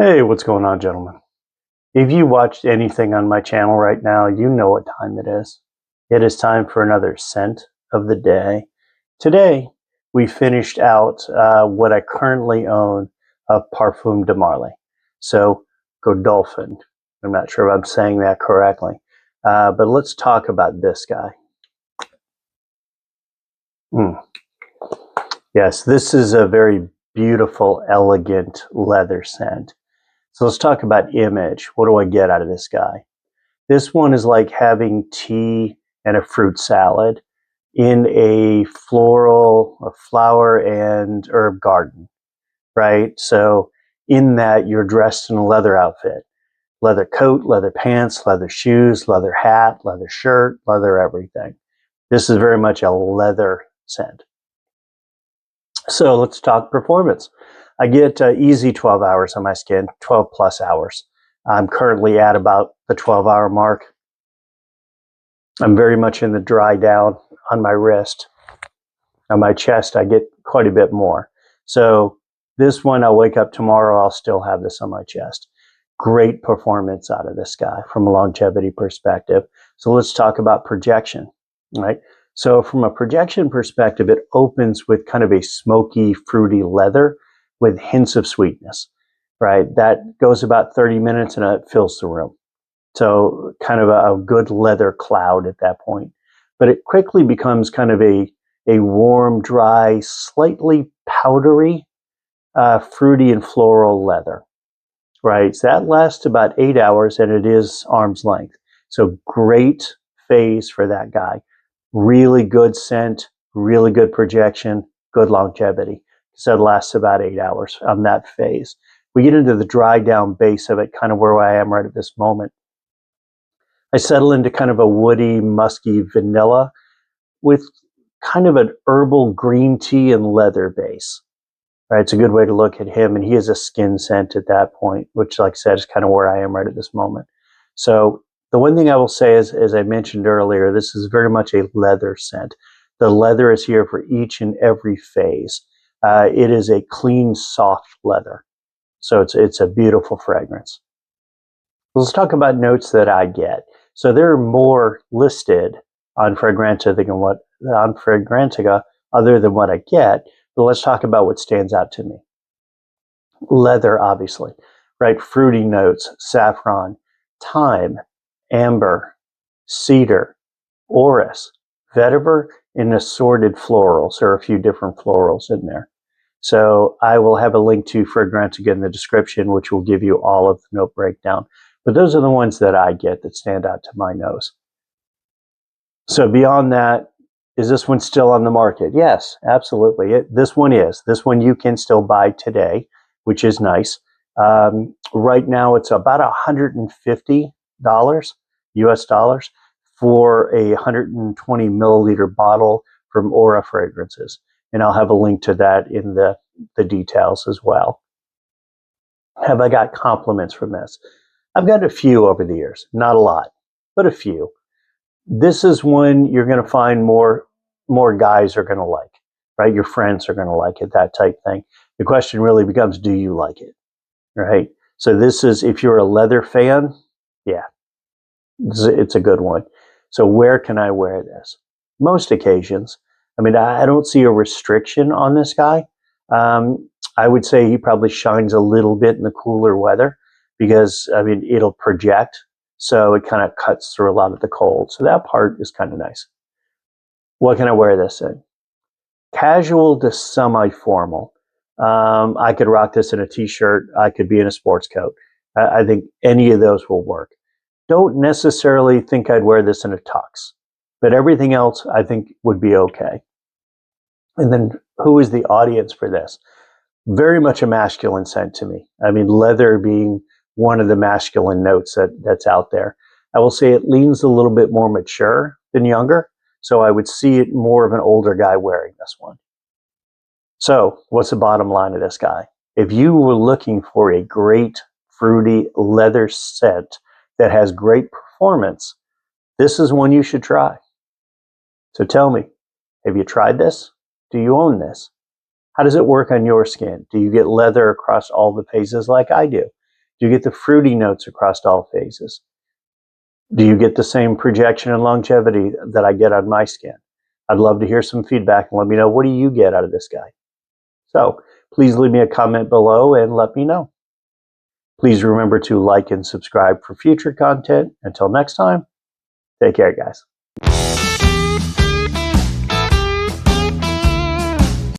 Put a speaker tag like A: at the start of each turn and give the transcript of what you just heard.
A: Hey, what's going on, gentlemen? If you watched anything on my channel right now, you know what time it is. It is time for another scent of the day. Today, we finished out what I currently own of Parfums de Marly. So, Godolphin. I'm not sure if I'm saying that correctly. But let's talk about this guy. Yes, this is a very beautiful, elegant leather scent. So let's talk about image. What do I get out of this guy? This one is like having tea and a fruit salad in a flower and herb garden, right? So in that, you're dressed in a leather outfit, leather coat, leather pants, leather shoes, leather hat, leather shirt, leather everything. This is very much a leather scent. So let's talk performance. I get easy 12 hours on my skin, 12 plus hours. I'm currently at about the 12-hour mark. I'm very much in the dry down on my wrist. On my chest, I get quite a bit more. So this one, I'll wake up tomorrow, I'll still have this on my chest. Great performance out of this guy from a longevity perspective. So let's talk about projection, right? So from a projection perspective, it opens with kind of a smoky, fruity leather with hints of sweetness, right? That goes about 30 minutes and it fills the room. So kind of a good leather cloud at that point. But it quickly becomes kind of a warm, dry, slightly powdery, fruity and floral leather, right? So that lasts about 8 hours and it is arm's length. So great phase for that guy. Really good scent, really good projection, good longevity. So it lasts about 8 hours on that phase. We get into the dry down base of it, kind of where I am right at this moment. I settle into kind of a woody, musky vanilla with kind of an herbal green tea and leather base. Right, it's a good way to look at him, and he is a skin scent at that point, which, like I said, is kind of where I am right at this moment. So the one thing I will say is, as I mentioned earlier, this is very much a leather scent. The leather is here for each and every phase. It is a clean, soft leather. So it's a beautiful fragrance. Let's talk about notes that I get. So there are more listed on Fragrantica other than what I get, but let's talk about what stands out to me. Leather, obviously, right? Fruity notes, saffron, thyme, amber, cedar, orris, vetiver, and assorted florals. There are a few different florals in there. So I will have a link to Fragrantica in the description, which will give you all of the note breakdown. But those are the ones that I get that stand out to my nose. So beyond that, is this one still on the market? Yes, absolutely. This one is. This one you can still buy today, which is nice. Right now, it's about $150 US dollars for a 120 milliliter bottle from Aura Fragrances. And I'll have a link to that in the details as well. Have I got compliments from this? I've got a few over the years. Not a lot, but a few. This is one you're going to find more guys are going to like, right? Your friends are going to like it, that type thing. The question really becomes, do you like it, right? So this is, if you're a leather fan, yeah, it's a good one. So where can I wear this? Most occasions. I mean, I don't see a restriction on this guy. I would say he probably shines a little bit in the cooler weather because, I mean, it'll project. So it kind of cuts through a lot of the cold. So that part is kind of nice. What can I wear this in? Casual to semi-formal. I could rock this in a t-shirt. I could be in a sports coat. I think any of those will work. Don't necessarily think I'd wear this in a tux, but everything else I think would be okay. And then who is the audience for this? Very much a masculine scent to me. I mean, leather being one of the masculine notes that's out there. I will say it leans a little bit more mature than younger, so I would see it more of an older guy wearing this one. So what's the bottom line of this guy? If you were looking for a great fruity leather scent that has great performance, this is one you should try. So tell me, have you tried this? Do you own this? How does it work on your skin? Do you get leather across all the phases like I do? Do you get the fruity notes across all phases? Do you get the same projection and longevity that I get on my skin? I'd love to hear some feedback and let me know, what do you get out of this guy? So please leave me a comment below and let me know. Please remember to like and subscribe for future content. Until next time, take care, guys.